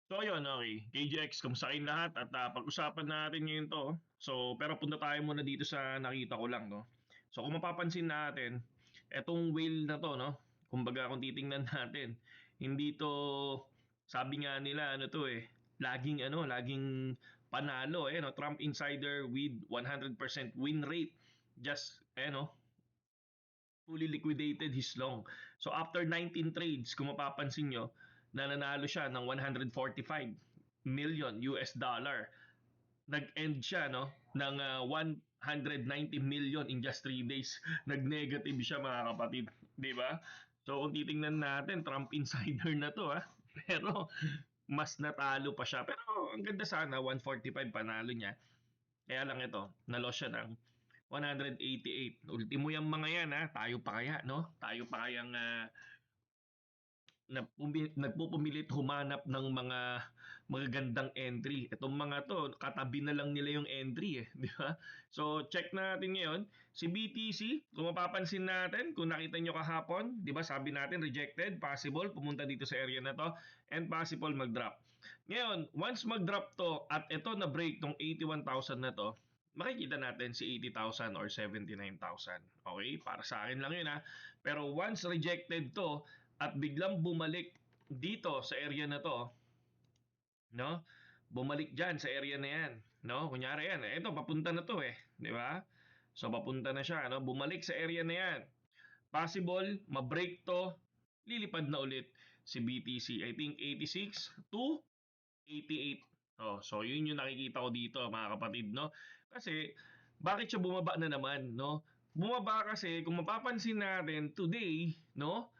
So ayun, okay. KGX, kumusta kayong lahat? At pag-usapan natin ngayon to. So, pero punta tayo muna dito sa nakita ko lang, no? So, kung mapapansin natin, etong whale na to, no? Kumbaga, kung titingnan natin, hindi to, sabi nga nila, ano to laging panalo, no? Trump Insider with 100% win rate. Just, no? Fully liquidated his long. So after 19 trades, kung mapapansin nyo, nananalo siya ng 145 million US dollar. Nag-end siya no ng 190 million in just 3 days. Nag-negative siya mga kapatid, 'di ba? So kung titingnan natin, Trump insider na 'to ha. Pero mas natalo pa siya. Pero ang ganda sana 145 panalo niya. Kaya lang ito, na-loss siya ng 188. Ultimo yung mga yan ha, tayo pa kaya, no? Tayo pa kayang nagpupumilit humanap ng mga magagandang entry. Itong mga to, katabi na lang nila yung entry di ba? So, check natin ngayon. Si BTC, kung mapapansin natin, kung nakita nyo kahapon, di ba sabi natin rejected, possible, pumunta dito sa area na to, and possible mag-drop. Ngayon, once mag-drop to, at ito na break tong 81,000 na to, makikita natin si 80,000 or 79,000. Okay? Para sa akin lang yun ha. Pero once rejected to, at biglang bumalik dito sa area na to, no? Bumalik diyan sa area na 'yan, no? Kunyari 'yan, ito papunta na 'to di ba? So papunta na siya, no? Bumalik sa area na 'yan. Possible ma-break 'to, lilipad na ulit si BTC. I think 86 to 88. Oh, so yun yung nakikita ko dito, mga kapatid, no? Kasi bakit siya bumaba na naman, no? Bumaba kasi kung mapapansin natin today, no?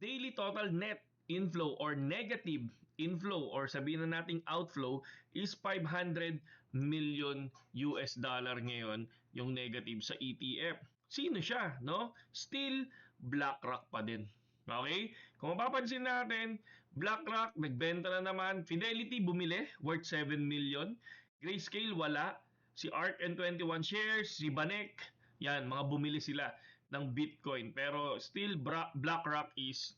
Daily total net inflow or negative inflow or sabihin na nating outflow is 500 million US dollar ngayon yung negative sa ETF. Sino siya, no? Still BlackRock pa din. Okay? Kung mapapansin natin, BlackRock nagbenta na naman, Fidelity bumili worth 7 million, Grayscale wala, si ARK and 21 shares, si Banek, yan, mga bumili sila ng Bitcoin. Pero still BlackRock is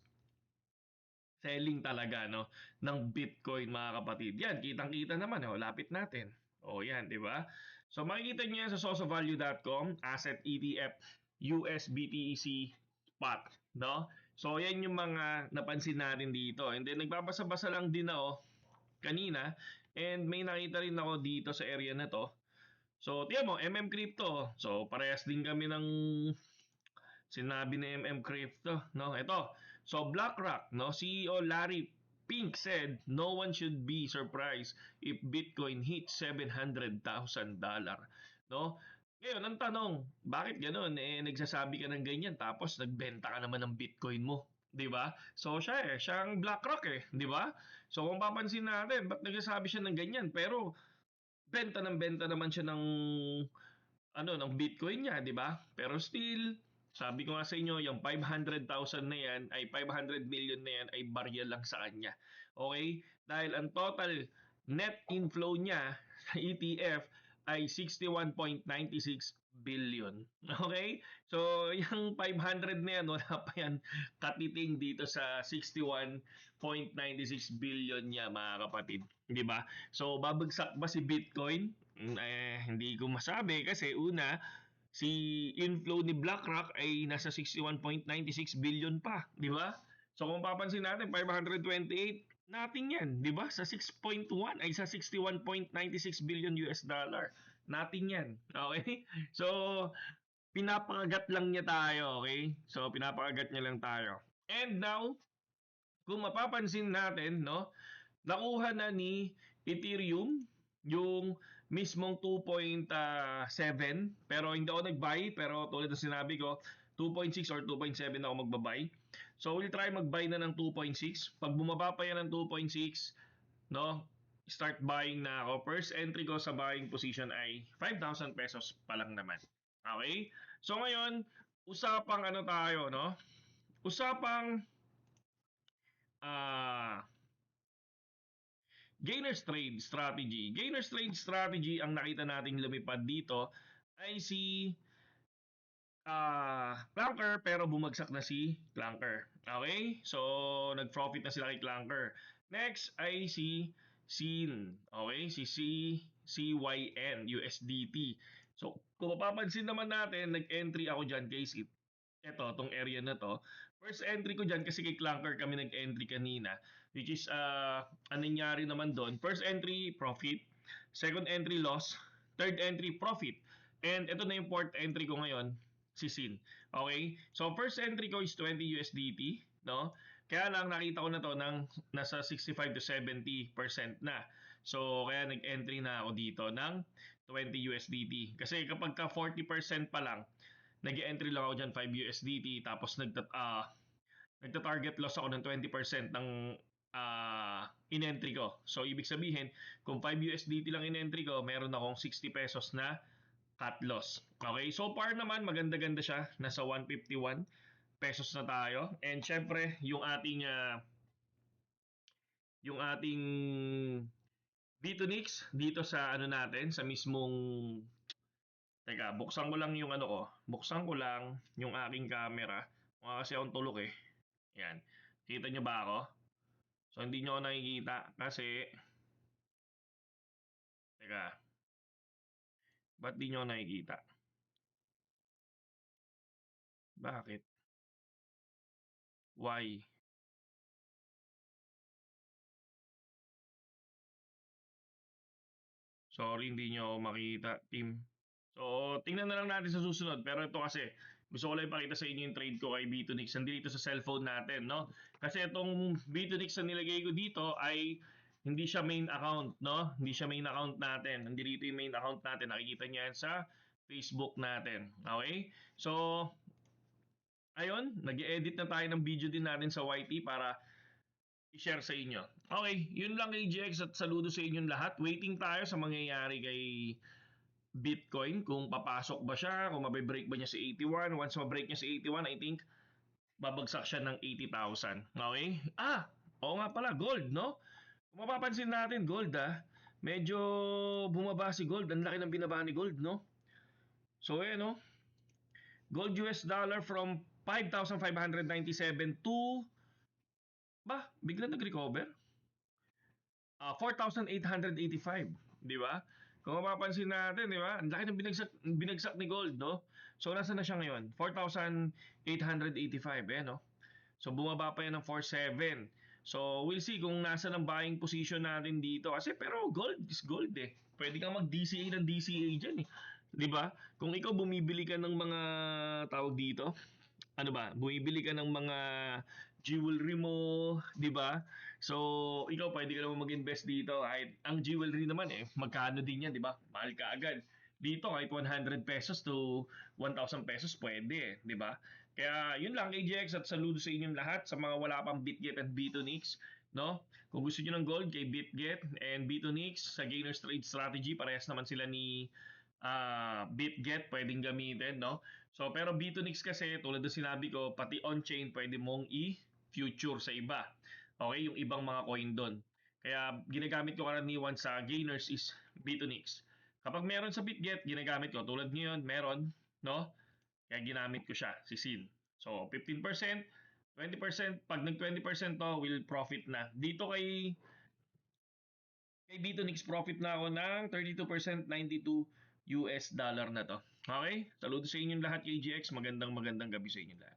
selling talaga no ng Bitcoin, mga kapatid. Yan, kitang-kita naman lapit natin. Oh, yan, 'di ba? So makikita niyo yan sa sosovalue.com, asset ETF USBTC spot, no? So yan yung mga napansin natin dito. And then nagbabasa-basa lang din ako kanina and may nakita rin ako dito sa area na to. So, tiyan mo, Crypto. So, parehas din kami ng sinabi ni Crypto, no? Ito. So, BlackRock, no? CEO Larry Pink said, no one should be surprised if Bitcoin hits $700,000, no? Ngayon, ang tanong, bakit ganoon? Nagsasabi ka ng ganyan tapos nagbenta ka naman ng Bitcoin mo. 'Di ba? So siyang BlackRock 'di ba? So kung papansin natin, ba't nagsasabi siya ng ganyan? Pero benta naman siya ng ng Bitcoin niya, 'di ba? Pero still, sabi ko nga sa inyo, yung 500,000 na yan, ay 500 million na yan, ay barya lang sa kanya. Okay? Dahil ang total net inflow niya sa ETF ay 61.96 billion. Okay? So, yung 500 na yan, wala pa yan katiting dito sa 61.96 billion niya, mga kapatid. Di ba? So, babagsak ba si Bitcoin? Hindi ko masabi kasi una, si inflow ni BlackRock ay nasa 61.96 billion pa, di ba? So kung papansin natin, 528, nothing yan, di ba? Sa 6.1 ay sa 61.96 billion US dollar. Nothing yan. Okay? So, pinapakagat lang niya tayo, okay? So, pinapakagat niya lang tayo. And now, kung mapapansin natin, no, nakuha na ni Ethereum yung mismong 2.7, pero hindi ako nag-buy, pero tulad ng sinabi ko 2.6 or 2.7 ako magbabay. So we'll try mag-buy na ng 2.6. Pag bumaba pa yan ng 2.6, no, start buying na ako. First entry ko sa buying position ay 5,000 pesos pa lang naman. Okay? So ngayon, usapang ano tayo, no? Usapang ah Gainer's Trade Strategy. Gainer's Trade Strategy, ang nakita nating lumipad dito ay si Clanker, pero bumagsak na si Clanker. Okay? So, nag-profit na sila kay Clunker. Next ay si SIN. Okay? Si CYN USDT. So, kung mapapansin naman natin, nag-entry ako dyan guys. Ito, tong area na to. First entry ko dyan kasi kay Clunker kami nag-entry kanina. Which is, anong nangyari naman doon? First entry, profit. Second entry, loss. Third entry, profit. And ito na yung fourth entry ko ngayon, si Sin. Okay? So, first entry ko is 20 USDT. No? Kaya lang nakita ko na to ng nasa 65 to 70% na. So, kaya nag-entry na ako dito ng 20 USDT. Kasi kapag ka 40% pa lang, nag-entry lang ako dyan 5 USDT tapos nagta-target loss ako ng 20% ng in-entry ko. So, ibig sabihin, kung 5 USDT lang in-entry ko, meron akong 60 pesos na cut loss. Okay, so far naman, maganda-ganda siya. Nasa 151 pesos na tayo. And syempre, yung ating Bitonix dito sa ano natin, sa mismong teka, buksan ko lang yung ano ko. Buksan ko lang yung aking camera. Mukha kasi akong tulok eh. Yan. Kita nyo ba ako? So, hindi nyo ako nakikita kasi, teka, ba't di nyo ako nakikita? Bakit? Why? Sorry, hindi nyo ako makita, team. So, tingnan na lang natin sa susunod. Pero ito kasi, gusto ko lang ipakita sa inyo yung trade ko kay Bitonix. Nandito sa cellphone natin, no? Kasi itong Bitonix na nilagay ko dito ay hindi siya main account, no? Hindi siya main account natin. Nandito yung main account natin. Nakikita niyo yan sa Facebook natin. Okay? So, ayun, nag-edit na tayo ng video din natin sa YT para i-share sa inyo. Okay, yun lang kay GX at saludo sa inyong lahat. Waiting tayo sa mangyayari kay Bitcoin, kung papasok ba siya, kung mabibreak ba niya sa 81. Once mabreak niya sa 81, I think babagsak siya ng 80,000. Okay? Oo nga pala, gold, no? Kung mapapansin natin, gold medyo bumaba si gold. Ang laki ng binaba ni gold, no? So, no? Gold US dollar from 5,597 to, bigla nag-recover? 4,885, di ba? Kung mapapansin natin, di ba? Ang laki ng binagsak ni gold, no? So, nasa na siya ngayon? 4,885, no? So, bumaba pa yan ng 4,700. So, we'll see kung nasa ng buying position natin dito. Kasi, pero gold is gold eh. Pwede kang mag-DCA ng DCA dyan eh. Di ba? Kung ikaw bumibili ka ng mga tawag dito, ano ba, bumibili ka ng mga jewelry mo, 'di ba? So, ikaw pwede ka naman mag-invest dito. Kahit ang jewelry naman magkano din 'yan, 'di ba? Mahal ka agad. Dito kahit 100 pesos to 1,000 pesos pwede, 'di ba? Kaya 'yun lang AJX at saludo sa inyong lahat sa mga wala pang BitGet at Bitonix, no? Kung gusto niyo ng gold kay BitGet and Bitonix sa Gainers Trade Strategy, parehas naman sila ni BitGet pwedeng gamitin, no? So, pero Bitonix kasi, tulad ng sinabi ko, pati on-chain pwede mong i-future sa iba. Okay, yung ibang mga coin doon. Kaya ginagamit ko karaniwan sa gainers is Bitonix. Kapag meron sa BitGet, ginagamit ko. Tulad ngayon, meron, no? Kaya ginamit ko siya, si SIN. So, 15%, 20%, pag nag-20% to, will profit na. Dito kay Bitonix, profit na ako ng 32%, 92 US dollar na to. Okay? Saludo sa inyong lahat, KGX. Magandang gabi sa inyong lahat.